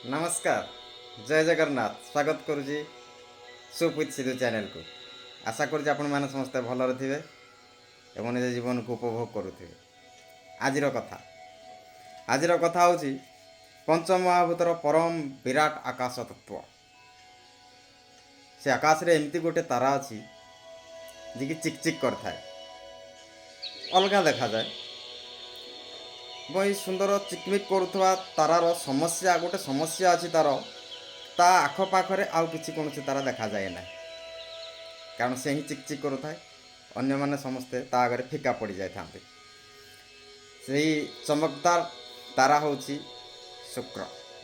नमस्कार जय जगन्नाथ स्वागत करुँची सुप विथ सिद्धू चैनल को। आशा करुँची आपण मैंने समस्ते भलरे थे एवं निज जीवन को उपभोग करुवे। आजिर कथा हूँ पंचमहाभूतर परम विराट आकाश तत्व। से आकाश रे एमती गोटे तारा अच्छी जी चिकचिक कर थाए अलग देखा जाए। बई सुंदर चिकमिक करुवा तारार समस्या गोटे समस्या अच्छी तार ता आखपाखे आउ कि कौन तारा देखा जाए ना, कारण से ही चिकचिक करुए। अन्य माने समस्ते ता आगे फिका पड़ जाता। से चमकदार तारा हूँ शुक्र,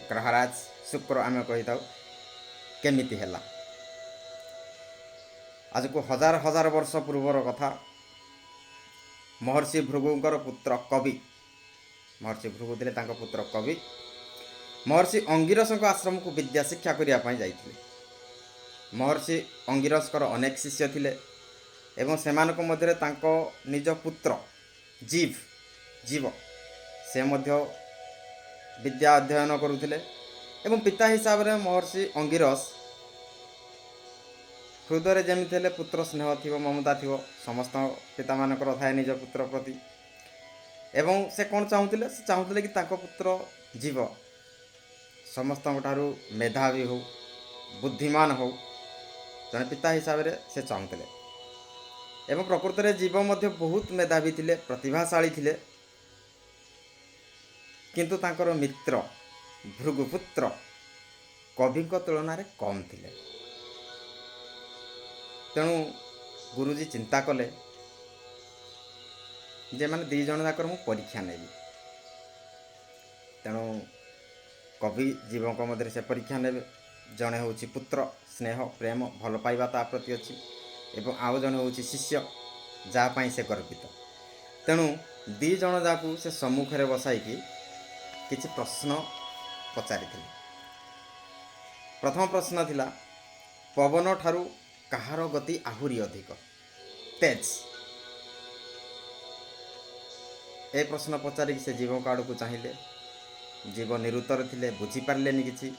ग्रहराज शुक्र आम कही था। केमिति है आज को हजार हजार वर्ष पूर्वर कथा। महर्षि भृगुंकर पुत्र कवि, महर्षि भृगु थे पुत्र कवि महर्षि अंगिरस आश्रम को विद्या शिक्षा करने जाते। महर्षि अंगिरसकर अनेक शिष्य थिले एवं सेमानक मध्य निज पुत्र जीव जीव से मध्य विद्या अध्ययन करुले। एवं पिता हिसाब से महर्षि अंगिरस हृदय जमी थे पुत्र स्नेह थी ममता थी समस्त पिता मानकर थाए निज पुत्र प्रति। एवं से कौन चाहूले से चाहूले कि पुत्र जीव समस्त मेधावी हो बुद्धिमान हो जड़े पिता हिसाब से चाहूले। एवं प्रकृत में जीव मध्य बहुत मेधावी थिले प्रतिभाशाली थिले, किंतु तांकर मित्र भृगुपुत्र कवि तुलन में कम थिले। तेणु गुरुजी चिंता कले जे माने दी जन जाकर मु परीक्षा नेबी। तेणु कवि जीवों मध्य से परीक्षा ने जड़े हूँ पुत्र स्नेह प्रेम भल पाइबा ता प्रति अच्छी एवं आउ जड़े हूँ शिष्य जहाँपाई से गर्वित। तेणु दी जन जाकू से सम्मुखें बसाई किछि प्रश्न पचारि। प्रथम प्रश्न थिला पवन ठारू कहार गति आहुरी अधिक तेज। ए प्रश्न पचारिक से जीव आड़ को चाहिए। जीव निरुत्तर थे बुझीपारे कि।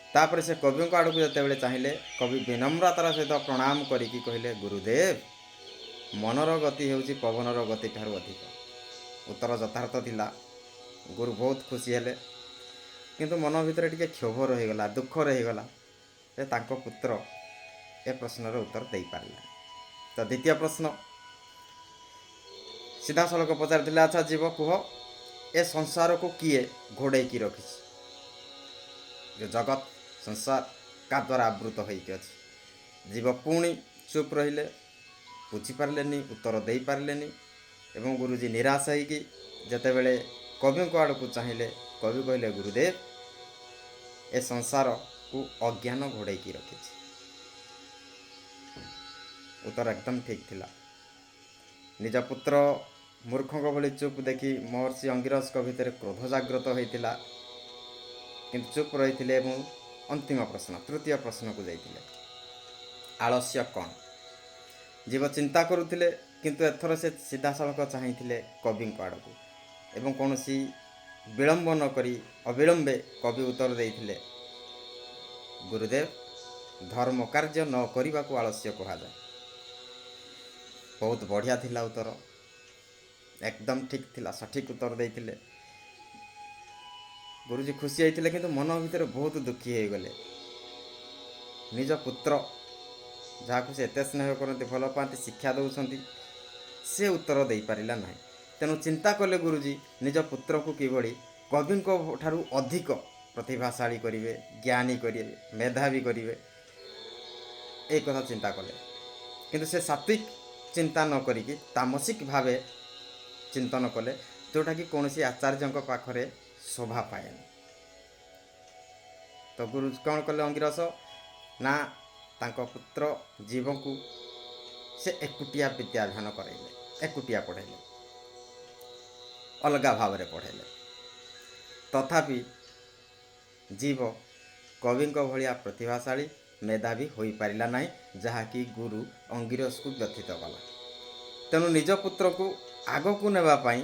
तापर से कवि आड़ को जिते चाहिए कवि विनम्रतार सहित प्रणाम करिकी कहले गुरुदेव मनर गति हूँ पवनर गति ठारू अधिक। उत्तर यथार्थ थिला। गुरु बहुत खुशी हेले, किंतु मन भितर टिके क्षोभ रहीगला दुख रहीगला जे तांको पुत्र ए प्रश्नर उत्तर दे पारला। तो द्वितीय प्रश्न सीधा सड़क पचार अच्छा जीव कुह ए संसार को किए घोड़े की रखी। जो जगत संसार का द्वारा आवृत होइके अछि। जीव पुणी चुप रहिले बुझीपारे उत्तर दे पारे। एवं गुरुजी निराश होइकी जेते बेले कवि आड़ को चाहिए कवि कहले गुरुदेव ए संसार को अज्ञान घोड़े की रखी। उत्तर एकदम ठीक थिला। निज पुत्र मूर्खों भली चुप देखी महर्षि अंगिरस भितर क्रोध जागृत होता, किंतु चुप रही। अंतिम प्रश्न तृतीय प्रश्न को जाइए आलस्य कौन। जीव चिंता करुले किंतु एथर से सीधा सड़क चाहिए कवि आड़ को एवं कौन विलंब न करी अविलंबे कवि उत्तर देते गुरुदेव धर्म कार्य न करने को आलस्य कह जाए। बहुत बढ़िया थिला उत्तर एकदम ठीक थिला सठिक उत्तर देते। गुरुजी खुशी होते किंतु मन भीतर बहुत दुखी हो गले। निज पुत्र जहाँ से एत स्नेह करते भल पाती शिक्षा दौरान से उत्तर दे पारा ना। तेणु चिंता कले गुरुजी निज पुत्र को किभली कवि ठारू अधिक प्रतिभाशाली करेंगे ज्ञानी करेंगे मेधावी करेंगे एक कथा चिंता कले। किंतु से सात्विक चिंता न करिकी तामसिक भाव चिंतन कले जोटा कि कौन आचार्य पाखरे शोभा पाए। तो गुरु कौन कले अंगिरस ना तांको पुत्र जीव को से एकुटिया विद्याध्ययन कराइले एकुटिया पढ़ेले अलगा भाव में पढ़ेले। तथापि जीव कवि भाया प्रतिभाशाली मेधावी हो पारा ना जहाँकि गुरु अंगिरस को व्यथित कला। तेणु निज पुत्र को आग को नेबापाई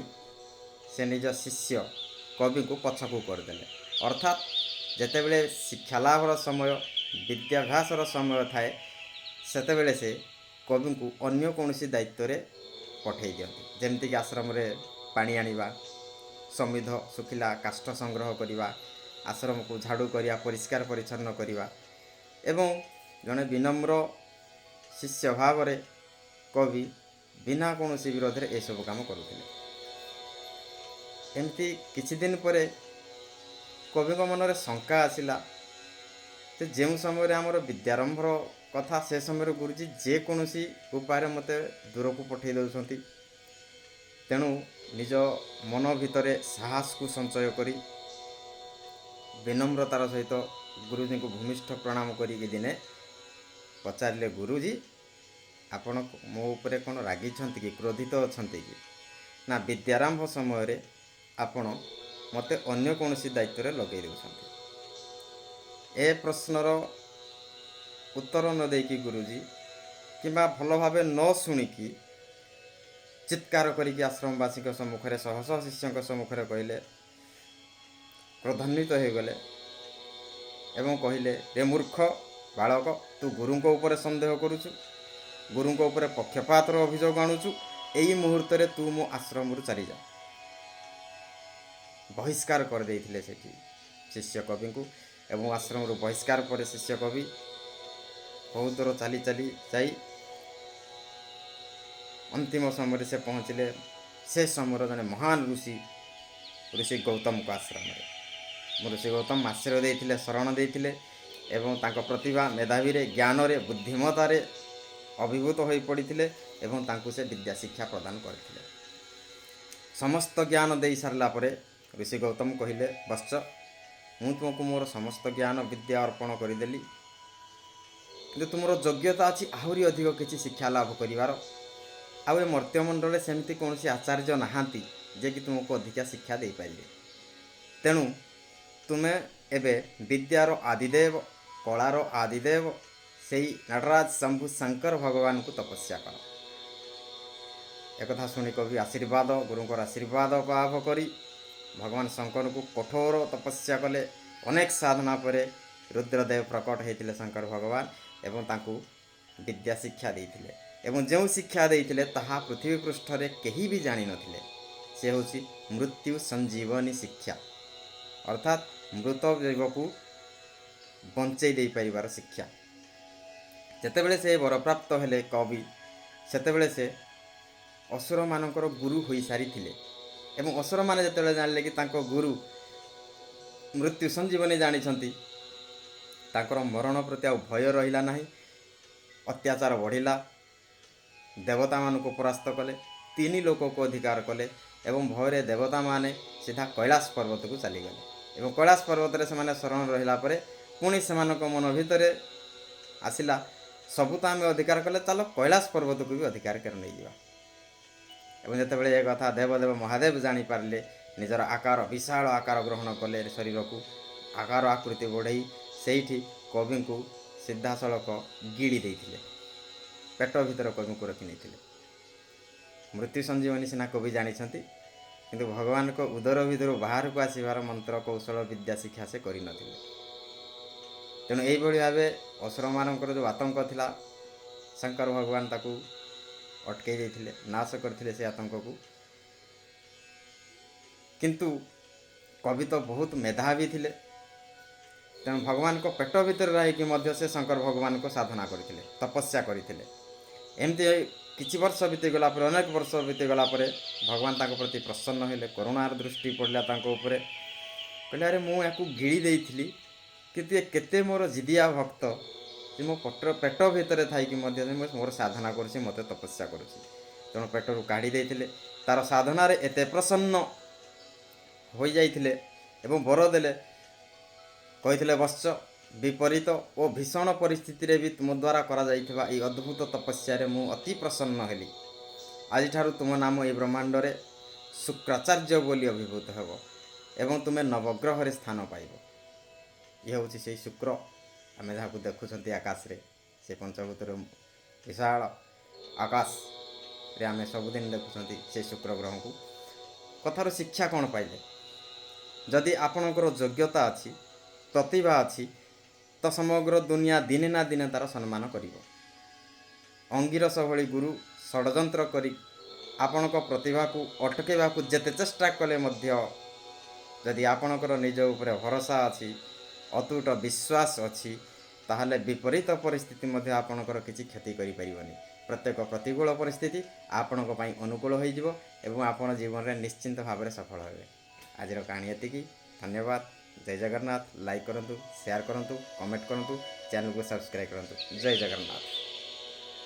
से निज शिष्य କବିଙ୍କୁ ପଛକୁ କରିଦେଲେ। ଅର୍ଥାତ୍ ଯେତେବେଳେ ଶିକ୍ଷାଲାଭର ସମୟ, ବିଦ୍ୟାଭ୍ୟାସର ସମୟ ଥାଏ, ସେତେବେଳେ ସେ କବିଙ୍କୁ ଅନ୍ୟ କୌଣସି ଦାୟିତ୍ୱରେ ପଠାଇ ଦିଅନ୍ତି। ଯେମିତିକି ଆଶ୍ରମରେ ପାଣି ଆଣିବା, ସମିଧ ଶୁଖିଲା କାଷ୍ଠ ସଂଗ୍ରହ କରିବା, ଆଶ୍ରମକୁ ଝାଡ଼ୁ କରିବା, ପରିଷ୍କାର ପରିଚ୍ଛନ୍ନ କରିବା ଏବଂ ଜଣେ ବିନମ୍ର ଶିଷ୍ୟ ଭାବରେ କବି ବିନା କୌଣସି ବିରୋଧରେ ଏସବୁ କାମ କରୁଥିଲେ। ଏମିତି କିଛି ଦିନ ପରେ କବିଙ୍କ ମନରେ ଶଙ୍କା ଆସିଲା ଯେ ଯେଉଁ ସମୟରେ ଆମର ବିଦ୍ୟାରମ୍ଭର କଥା, ସେ ସମୟରେ ଗୁରୁଜୀ ଯେକୌଣସି ଉପାୟରେ ମୋତେ ଦୂରକୁ ପଠାଇ ଦେଉଛନ୍ତି। ତେଣୁ ନିଜ ମନ ଭିତରେ ସାହସକୁ ସଞ୍ଚୟ କରି ବିନମ୍ରତାର ସହିତ ଗୁରୁଜୀଙ୍କୁ ଭୂମିଷ୍ଠ ପ୍ରଣାମ କରିକି ଦିନେ ପଚାରିଲେ, ଗୁରୁଜୀ ଆପଣ ମୋ ଉପରେ କ'ଣ ରାଗିଛନ୍ତି କି, କ୍ରୋଧିତ ଅଛନ୍ତି କି? ନା, ବିଦ୍ୟାରମ୍ଭ ସମୟରେ ଆପଣ ମୋତେ ଅନ୍ୟ କୌଣସି ଦାୟିତ୍ୱରେ ଲଗାଇ ଦେଉଛନ୍ତି। ଏ ପ୍ରଶ୍ନର ଉତ୍ତର ନ ଦେଇକି ଗୁରୁଜୀ, କିମ୍ବା ଭଲ ଭାବେ ନ ଶୁଣିକି ଚିତ୍କାର କରିକି ଆଶ୍ରମବାସୀଙ୍କ ସମ୍ମୁଖରେ, ଶହ ଶହ ଶିଷ୍ୟଙ୍କ ସମ୍ମୁଖରେ କହିଲେ, କ୍ରୋଧାନ୍ୱିତ ହୋଇଗଲେ ଏବଂ କହିଲେ, ରେ ମୂର୍ଖ ବାଳକ, ତୁ ଗୁରୁଙ୍କ ଉପରେ ସନ୍ଦେହ କରୁଛୁ, ଗୁରୁଙ୍କ ଉପରେ ପକ୍ଷପାତର ଅଭିଯୋଗ ଆଣୁଛୁ। ଏଇ ମୁହୂର୍ତ୍ତରେ ତୁ ମୋ ଆଶ୍ରମରୁ ଚାଲିଯା। ବହିଷ୍କାର କରିଦେଇଥିଲେ ସେଠି ଶିଷ୍ୟ କବିଙ୍କୁ ଏବଂ ଆଶ୍ରମରୁ ବହିଷ୍କାର ପରେ ଶିଷ୍ୟ କବି ବହୁତ ଦୂର ଚାଲି ଚାଲି ଯାଇ ଅନ୍ତିମ ସମୟରେ ସେ ପହଞ୍ଚିଲେ ସେ ସମୟର ଜଣେ ମହାନ ଋଷି ଗୌତମଙ୍କ ଆଶ୍ରମରେ। ଋଷି ଗୌତମ ଆଶ୍ରୟ ଦେଇଥିଲେ, ଶରଣ ଦେଇଥିଲେ ଏବଂ ତାଙ୍କ ପ୍ରତିଭା, ମେଧାବୀରେ, ଜ୍ଞାନରେ, ବୁଦ୍ଧିମତାରେ ଅଭିଭୂତ ହୋଇ ପଡ଼ିଥିଲେ ଏବଂ ତାଙ୍କୁ ସେ ବିଦ୍ୟା ଶିକ୍ଷା ପ୍ରଦାନ କରିଥିଲେ। ସମସ୍ତ ଜ୍ଞାନ ଦେଇ ସାରିଲା ପରେ ଋଷି ଗୌତମ କହିଲେ, ବତ୍ସ, ମୁଁ ତୁମକୁ ମୋର ସମସ୍ତ ଜ୍ଞାନ ବିଦ୍ୟା ଅର୍ପଣ କରିଦେଲି, କିନ୍ତୁ ତୁମର ଯୋଗ୍ୟତା ଅଛି ଆହୁରି ଅଧିକ କିଛି ଶିକ୍ଷା ଲାଭ କରିବାର। ଆଉ ଏ ମର୍ତ୍ତ୍ୟମଣ୍ଡଳରେ ସେମିତି କୌଣସି ଆଚାର୍ଯ୍ୟ ନାହାନ୍ତି ଯେ କି ତୁମକୁ ଅଧିକା ଶିକ୍ଷା ଦେଇପାରିବେ। ତେଣୁ ତୁମେ ଏବେ ବିଦ୍ୟାର ଆଦିଦେବ, କଳାର ଆଦିଦେବ ସେଇ ନଟରାଜ ଶମ୍ଭୁ ଶଙ୍କର ଭଗବାନଙ୍କୁ ତପସ୍ୟା କର। ଏକଥା ଶୁଣି କବି ଆଶୀର୍ବାଦ, ଗୁରୁଙ୍କର ଆଶୀର୍ବାଦ ଲାଭ କରି ଭଗବାନ ଶଙ୍କରଙ୍କୁ କଠୋର ତପସ୍ୟା କଲେ। ଅନେକ ସାଧନା ପରେ ରୁଦ୍ରଦେବ ପ୍ରକଟ ହୋଇଥିଲେ ଶଙ୍କର ଭଗବାନ ଏବଂ ତାଙ୍କୁ ବିଦ୍ୟା ଶିକ୍ଷା ଦେଇଥିଲେ। ଏବଂ ଯେଉଁ ଶିକ୍ଷା ଦେଇଥିଲେ ତାହା ପୃଥିବୀ ପୃଷ୍ଠରେ କେହି ବି ଜାଣିନଥିଲେ। ସେ ହେଉଛି ମୃତ୍ୟୁ ସଞ୍ଜୀବନୀ ଶିକ୍ଷା, ଅର୍ଥାତ୍ ମୃତ ଜୀବକୁ ବଞ୍ଚେଇ ଦେଇପାରିବାର ଶିକ୍ଷା। ଯେତେବେଳେ ସେ ବରପ୍ରାପ୍ତ ହେଲେ କବି, ସେତେବେଳେ ସେ ଅସୁରମାନଙ୍କର ଗୁରୁ ହୋଇସାରିଥିଲେ ଏବଂ ଅସୁରମାନେ ଯେତେବେଳେ ଜାଣିଲେ କି ତାଙ୍କ ଗୁରୁ ମୃତ୍ୟୁ ସଞ୍ଜୀବନୀ ଜାଣିଛନ୍ତି, ତାଙ୍କର ମରଣ ପ୍ରତି ଆଉ ଭୟ ରହିଲା ନାହିଁ। ଅତ୍ୟାଚାର ବଢ଼ିଲା, ଦେବତାମାନଙ୍କୁ ପରାସ୍ତ କଲେ, 3 ଲୋକକୁ ଅଧିକାର କଲେ ଏବଂ ଭୟରେ ଦେବତାମାନେ ସିଧା କୈଳାସ ପର୍ବତକୁ ଚାଲିଗଲେ ଏବଂ କୈଳାସ ପର୍ବତରେ ସେମାନେ ଶରଣ ରହିଲା ପରେ ପୁଣି ସେମାନଙ୍କ ମନ ଭିତରେ ଆସିଲା, ସବୁ ତ ଆମେ ଅଧିକାର କଲେ, ଚାଲ କୈଳାସ ପର୍ବତକୁ ବି ଅଧିକାର କରି ନେଇଯିବା। ଏବଂ ଯେତେବେଳେ ଏ କଥା ଦେବଦେବ ମହାଦେବ ଜାଣିପାରିଲେ, ନିଜର ଆକାର, ବିଶାଳ ଆକାର ଗ୍ରହଣ କଲେ, ଶରୀରକୁ ଆକାର ଆକୃତି ବଢ଼େଇ ସେଇଠି କବିଙ୍କୁ ସିଧାସଳଖ ଗିଳି ଦେଇଥିଲେ, ପେଟ ଭିତରେ କବିଙ୍କୁ ରଖି ନେଇଥିଲେ। ମୃତ୍ୟୁ ସଞ୍ଜୀବନୀ ସିନା କବି ଜାଣିଛନ୍ତି, କିନ୍ତୁ ଭଗବାନଙ୍କ ଉଦର ଭିତରୁ ବାହାରକୁ ଆସିବାର ମନ୍ତ୍ର, କୌଶଳ, ବିଦ୍ୟା ଶିକ୍ଷା ସେ କରିନଥିଲେ। ତେଣୁ ଏଇଭଳି ଭାବେ ଅସୁରମାନଙ୍କର ଯେଉଁ ଆତଙ୍କ ଥିଲା, ଶଙ୍କର ଭଗବାନ ତାକୁ ଅଟକେଇ ଦେଇଥିଲେ, ନାଶ କରିଥିଲେ ସେ ଆତଙ୍କକୁ। କିନ୍ତୁ କବି ତ ବହୁତ ମେଧାବୀ ଥିଲେ, ତେଣୁ ଭଗବାନଙ୍କ ପେଟ ଭିତରେ ରହିକି ମଧ୍ୟ ସେ ଶଙ୍କର ଭଗବାନଙ୍କ ସାଧନା କରିଥିଲେ, ତପସ୍ୟା କରିଥିଲେ। ଏମିତି କିଛି ବର୍ଷ ବିତିଗଲା ପରେ, ଅନେକ ବର୍ଷ ବିତିଗଲା ପରେ ଭଗବାନ ତାଙ୍କ ପ୍ରତି ପ୍ରସନ୍ନ ହେଲେ, କରୁଣାର ଦୃଷ୍ଟି ପଡ଼ିଲା ତାଙ୍କ ଉପରେ। କହିଲେ, ଆରେ ମୁଁ ୟାକୁ ଗିଳି ଦେଇଥିଲି, କିନ୍ତୁ ଏ କେତେ ମୋର ଜିଦିଆ ଭକ୍ତ ଯେ ମୋ ପେଟ ଭିତରେ ଥାଇକି ମଧ୍ୟ ମୋର ସାଧନା କରୁଛି, ମୋତେ ତପସ୍ୟା କରୁଛି। ତେଣୁ ପେଟରୁ କାଢ଼ି ଦେଇଥିଲେ। ତା'ର ସାଧନାରେ ଏତେ ପ୍ରସନ୍ନ ହୋଇଯାଇଥିଲେ ଏବଂ ବର ଦେଲେ, କହିଥିଲେ, ବତ୍ସ, ବିପରୀତ ଓ ଭୀଷଣ ପରିସ୍ଥିତିରେ ବି ତୁମ ଦ୍ୱାରା କରାଯାଇଥିବା ଏହି ଅଦ୍ଭୁତ ତପସ୍ୟାରେ ମୁଁ ଅତି ପ୍ରସନ୍ନ ହେଲି। ଆଜିଠାରୁ ତୁମ ନାମ ଏହି ବ୍ରହ୍ମାଣ୍ଡରେ ଶୁକ୍ରାଚାର୍ଯ୍ୟ ବୋଲି ଅଭିଭୂତ ହେବ ଏବଂ ତୁମେ ନବଗ୍ରହରେ ସ୍ଥାନ ପାଇବ। ଇଏ ହେଉଛି ସେହି ଶୁକ୍ର, ଆମେ ଯାହାକୁ ଦେଖୁଛନ୍ତି ଆକାଶରେ, ସେ ପଞ୍ଚଭୂତର ବିଶାଳ ଆକାଶରେ ଆମେ ସବୁଦିନ ଦେଖୁଛନ୍ତି ସେ ଶୁକ୍ର ଗ୍ରହଙ୍କୁ। କଥାରୁ ଶିକ୍ଷା କ'ଣ ପାଇଲେ? ଯଦି ଆପଣଙ୍କର ଯୋଗ୍ୟତା ଅଛି, ପ୍ରତିଭା ଅଛି, ତ ସମଗ୍ର ଦୁନିଆ ଦିନେ ନା ଦିନେ ତା'ର ସମ୍ମାନ କରିବ। ଅଙ୍ଗିରସ ଭଳି ଗୁରୁ ଷଡ଼ଯନ୍ତ୍ର କରି ଆପଣଙ୍କ ପ୍ରତିଭାକୁ ଅଟକାଇବାକୁ ଯେତେ ଚେଷ୍ଟା କଲେ ମଧ୍ୟ ଯଦି ଆପଣଙ୍କର ନିଜ ଉପରେ ଭରସା ଅଛି, ଅତୁଟ ବିଶ୍ୱାସ ଅଛି, ତାହେଲେ ବିପରୀତ ପରିସ୍ଥିତି ମଧ୍ୟ ଆପଣଙ୍କର କିଛି କ୍ଷତି କରିପାରିବନି। ପ୍ରତ୍ୟେକ ପ୍ରତିକୂଳ ପରିସ୍ଥିତି ଆପଣଙ୍କ ପାଇଁ ଅନୁକୂଳ ହୋଇଯିବ ଏବଂ ଆପଣ ଜୀବନରେ ନିଶ୍ଚିନ୍ତ ଭାବରେ ସଫଳ ହେବେ। ଆଜିର କାହାଣୀ ଏତିକି। ଧନ୍ୟବାଦ। ଜୟ ଜଗନ୍ନାଥ। ଲାଇକ୍ କରନ୍ତୁ, ସେୟାର କରନ୍ତୁ, କମେଣ୍ଟ କରନ୍ତୁ, ଚ୍ୟାନେଲକୁ ସବସ୍କ୍ରାଇବ୍ କରନ୍ତୁ। ଜୟ ଜଗନ୍ନାଥ।